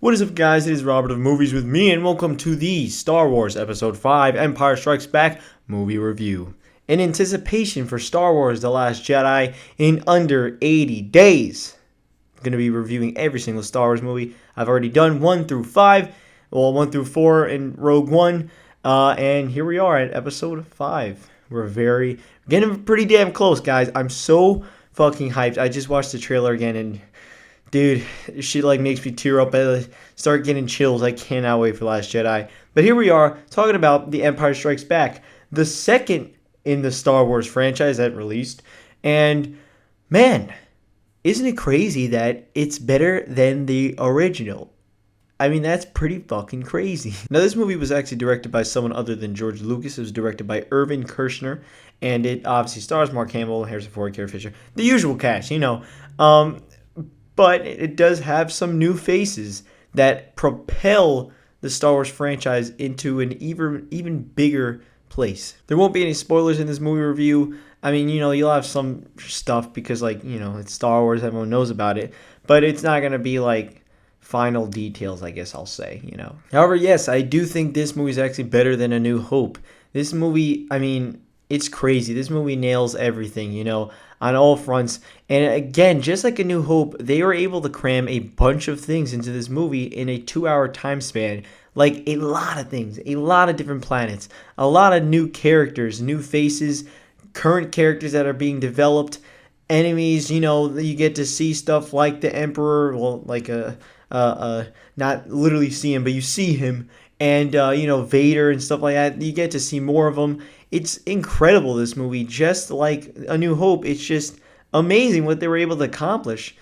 What is up, guys? It is Robert of Movies with Me, and welcome to the Star Wars Episode 5 Empire Strikes Back movie review. In anticipation for Star Wars The Last Jedi in under 80 days, I'm going to be reviewing every single Star Wars movie. I've already done 1 through 5, 1 through 4 in Rogue One, and here we are at Episode 5. We're getting pretty damn close, guys. I'm so fucking hyped. I just watched the trailer again, and dude, shit like makes me tear up. I start getting chills. I cannot wait for Last Jedi. But here we are talking about The Empire Strikes Back, the second in the Star Wars franchise that released. And man, isn't it crazy that it's better than the original? I mean, that's pretty fucking crazy. Now, this movie was actually directed by someone other than George Lucas. It was directed by Irvin Kershner, and it obviously stars Mark Hamill, Harrison Ford, Carrie Fisher, the usual cast, you know. But it does have some new faces that propel the Star Wars franchise into an even bigger place. There won't be any spoilers in this movie review. I mean, you know, you'll have some stuff because, like, you know, it's Star Wars, everyone knows about it. But it's not going to be, like, final details, I guess I'll say, you know. However, yes, I do think this movie is actually better than A New Hope. This movie, I mean, it's crazy. This movie nails everything, you know, on all fronts. And again, just like A New Hope, they were able to cram a bunch of things into this movie in a 2-hour time span. Like, a lot of things, a lot of different planets, a lot of new characters, new faces, current characters that are being developed, enemies, you know, you get to see stuff like the Emperor, well, like not literally see him, but you see him, and, you know, Vader and stuff like that. You get to see more of them. It's incredible, this movie. Just like A New Hope, it's just amazing what they were able to accomplish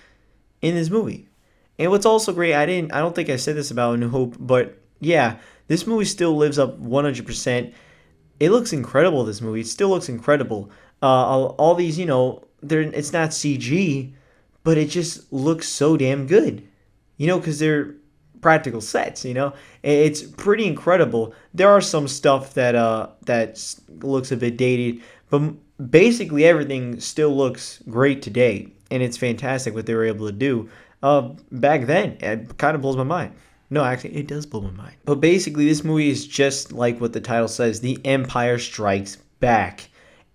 in this movie. And what's also great, I don't think I said this about A New Hope, but yeah, this movie still lives up 100%. It looks incredible, this movie. It still looks incredible. All these, you know, it's not CG, but it just looks so damn good. You know, because they're practical sets, you know. It's pretty incredible. There are some stuff that looks a bit dated, but basically everything still looks great today, and it's fantastic what they were able to do back then. It kind of blows my mind. No, actually, it does blow my mind. But basically, this movie is just like what the title says, The Empire Strikes Back.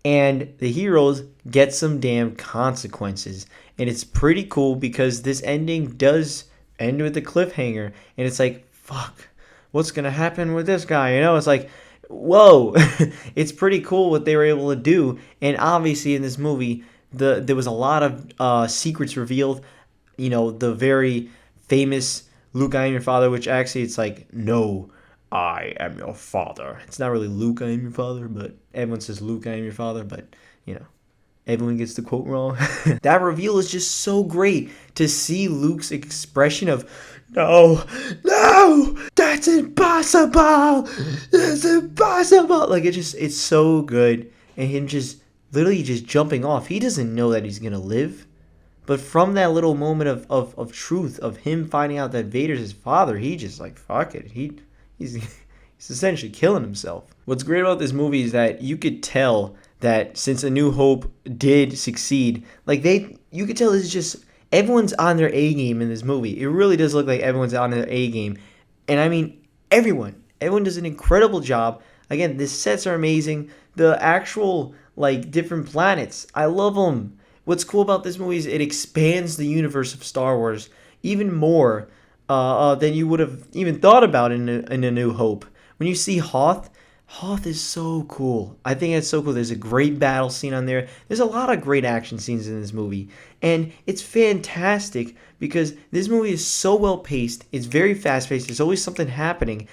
And the heroes get some damn consequences. And it's pretty cool because this ending does end with a cliffhanger, and it's like, fuck, what's gonna happen with this guy? You know, it's like, whoa. It's pretty cool what they were able to do. And obviously in this movie, there was a lot of secrets revealed. You know, the very famous Luke, I am your father, which actually it's like, no, I am your father. It's not really Luke, I am your father, but everyone says Luke, I am your father, but you know, everyone gets the quote wrong. That reveal is just so great to see Luke's expression of, no, that's impossible. That's impossible. Like, it's so good. And him just literally just jumping off. He doesn't know that he's going to live. But from that little moment of truth, of him finding out that Vader's his father, he just like, fuck it. He's essentially killing himself. What's great about this movie is that you could tell that since A New Hope did succeed, like you could tell it's just everyone's on their A game in this movie. It really does look like everyone's on their A game. And I mean, everyone does an incredible job. Again, the sets are amazing. The actual, like, different planets, I love them. What's cool about this movie is it expands the universe of Star Wars even more than you would have even thought about in A New Hope. When you see Hoth is so cool. I think it's so cool. There's a great battle scene on there. There's a lot of great action scenes in this movie. And it's fantastic because this movie is so well paced. It's very fast paced. There's always something happening.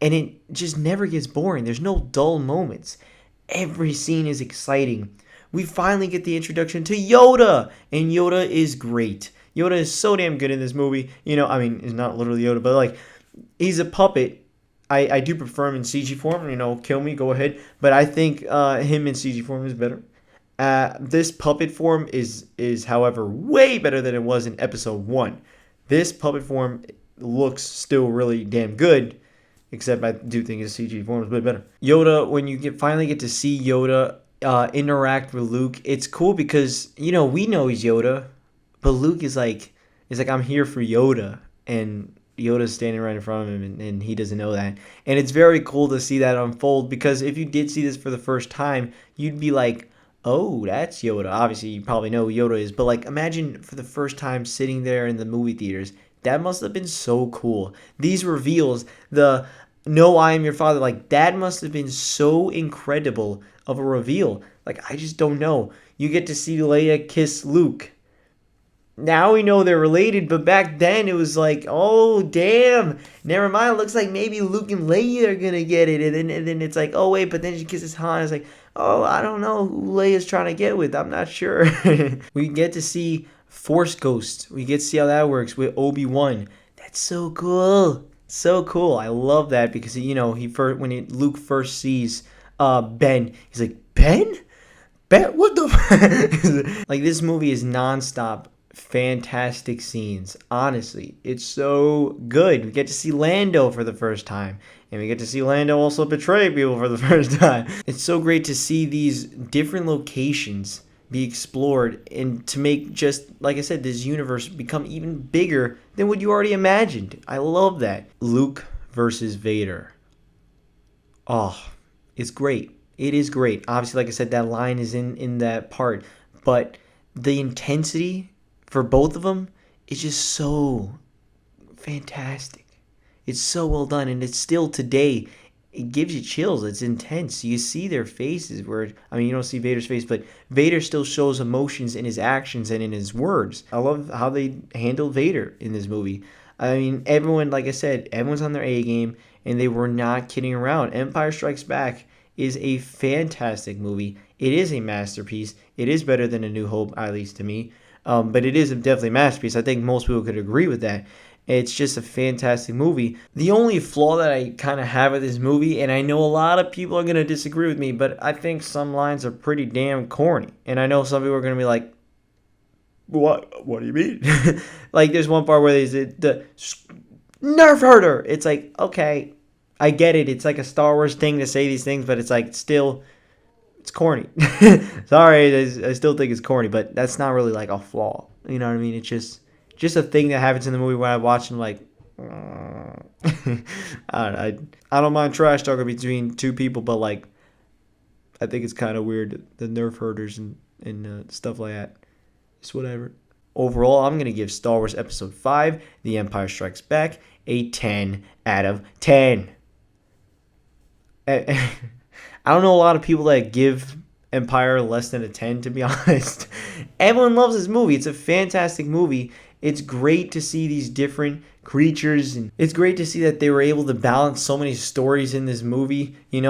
And it just never gets boring. There's no dull moments. Every scene is exciting. We finally get the introduction to Yoda. And Yoda is great. Yoda is so damn good in this movie. You know, I mean, he's not literally Yoda, but like, he's a puppet. I do prefer him in CG form. You know, kill me, go ahead. But I think him in CG form is better. This puppet form is, however, way better than it was in Episode 1. This puppet form looks still really damn good, except I do think his CG form is a bit better. Yoda, when you finally get to see Yoda interact with Luke, it's cool because, you know, we know he's Yoda, but Luke is like, I'm here for Yoda. And Yoda's standing right in front of him, and he doesn't know that. And it's very cool to see that unfold, because if you did see this for the first time, you'd be like, oh, that's Yoda. Obviously, you probably know who Yoda is, but like, imagine for the first time sitting there in the movie theaters. That must have been so cool. These reveals, the "No, I am your father," like, that must have been so incredible of a reveal. Like, I just don't know. You get to see Leia kiss Luke. Now we know they're related, but back then it was like, oh damn, never mind. It looks like maybe Luke and Leia are gonna get it, and then it's like, oh wait, but then she kisses Han. It's like, oh, I don't know who Leia's trying to get with. I'm not sure. We get to see Force Ghost. We get to see how that works with Obi-Wan. That's so cool. So cool. I love that, because Luke first sees Ben, he's like, Ben? Ben? What the? Like, this movie is nonstop fantastic scenes. Honestly, it's so good. We get to see Lando for the first time, and we get to see Lando also betray people for the first time. It's so great to see these different locations be explored, and to make, just like I said, this universe become even bigger than what you already imagined. I love that. Luke versus Vader. Oh, it's great. It is great. Obviously, like I said, that line is in that part, but the intensity for both of them is just so fantastic. It's so well done, and it's still today. It gives you chills. It's intense. You see their faces. You don't see Vader's face, but Vader still shows emotions in his actions and in his words. I love how they handle Vader in this movie. I mean, everyone, like I said, everyone's on their A game, and they were not kidding around. Empire Strikes Back is a fantastic movie. It is a masterpiece. It is better than A New Hope, at least to me. But it is definitely a masterpiece. I think most people could agree with that. It's just a fantastic movie. The only flaw that I kind of have with this movie, and I know a lot of people are going to disagree with me, but I think some lines are pretty damn corny. And I know some people are going to be like, what do you mean? Like, there's one part where they say, the nerf herder. It's like, okay, I get it. It's like a Star Wars thing to say these things, but it's like, still, it's corny. Sorry, I still think it's corny, but that's not really like a flaw. You know what I mean? It's just a thing that happens in the movie when I watch and like, I don't mind trash talking between two people, but like, I think it's kind of weird, the nerf herders and stuff like that. It's whatever. Overall, I'm going to give Star Wars Episode 5, The Empire Strikes Back, a 10 out of 10. I don't know a lot of people that give Empire less than a 10, to be honest. Everyone loves this movie. It's a fantastic movie. It's great to see these different creatures, and it's great to see that they were able to balance so many stories in this movie. You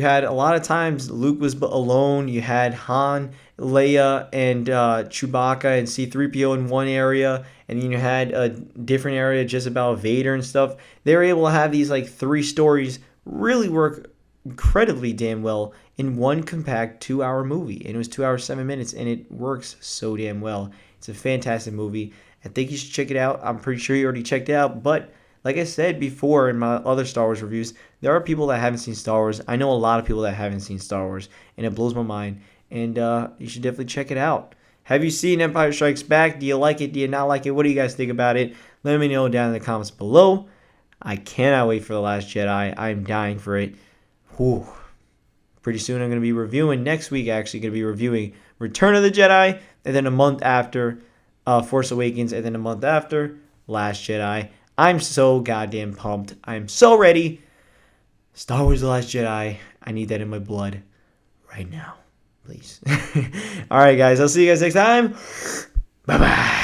had a lot of times Luke was alone. You had Han, Leia, and Chewbacca and C-3PO in one area, and then you had a different area just about Vader and stuff. They were able to have these like 3 stories really work incredibly damn well in one compact 2-hour movie. And it was 2 hours 7 minutes, and it works so damn well. It's a fantastic movie. I think you should check it out. I'm pretty sure you already checked it out, but like I said before in my other Star Wars reviews, there are people that haven't seen Star Wars. I know a lot of people that haven't seen Star Wars, and it blows my mind. And you should definitely check it out. Have you seen Empire Strikes Back? Do you like it? Do you not like it? What do you guys think about it? Let me know down in the comments below. I cannot wait for The Last Jedi. I'm dying for it. Whew. Pretty soon I'm going to be reviewing, next week actually, going to be reviewing Return of the Jedi, and then a month after Force Awakens, and then a month after Last Jedi. I'm so goddamn pumped. I'm so ready. Star Wars The Last Jedi. I need that in my blood right now. Please. Alright guys, I'll see you guys next time. Bye-bye.